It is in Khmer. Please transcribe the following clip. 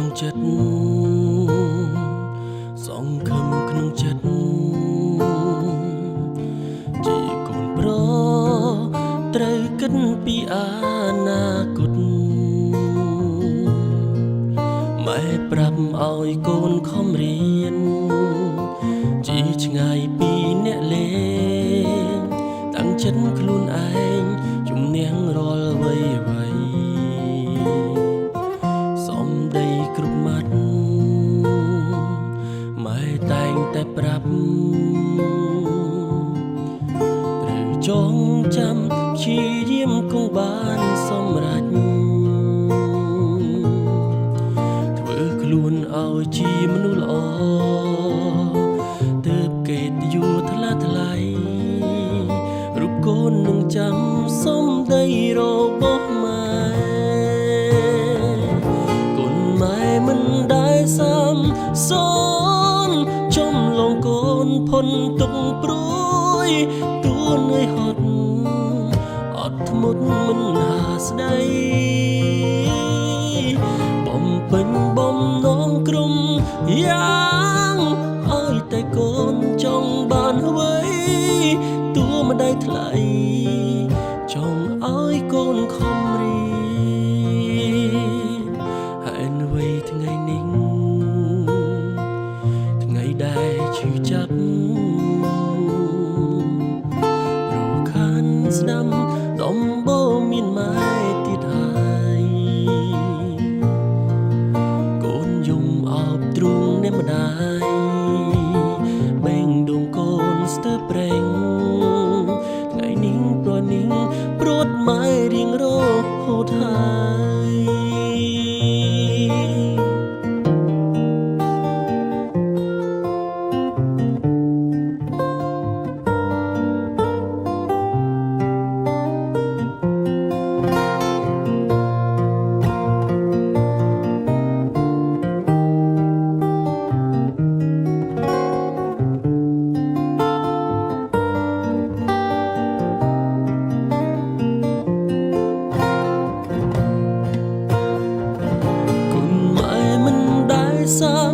ក្នុងចិត្តសង្ឃឹមក្នុងចិត្តជាកូនប្រត្រូវគិតពីអនាគតម៉ែប្រាប់ឲ្យកូនខំរៀនជាឆ្ងាយពីអ្នកលេងតាំងចិត្តខ្លួនឯងជំនះរាល់អ្វីសំដីគ្រប់ម៉ាត់ម៉ែតែងតែប្រាប់ត្រូវចងចាំព្យាយាមគង់បានសម្រេចធ្វើខ្លួនឲ្យជាមនុស្សល្អទើបកិត្តិយសថ្លាថ្លៃរូបកូននឹងចាំសំដីរបស់ម៉ែកូនម៉ែមិនដែលសាំសូនចំលងកូនផុនទុកព្រួយទួនឿយហត់អត់ធ្មត់មិនហាស្ដីបំពេញបំណងក្រុមយ៉ាងឲ្យតែកូនចង់បានអ្វីទួម្ដាយថ្លៃចង់ឲ្យកូនខំរៀនហើយអ្វីថ្ងៃនេះថ្ងៃដែលឈឺចាប់រខានស្ដាំដំបូងមានម៉ែទៀតហើយកូនយំអោបទ្រូងអ្នកម្ដាយបេងដងកូនស្ទើរប្រេងថ្ងៃនេះព្រោះនេះព្រួតម៉ែរៀងរហូតហើយសា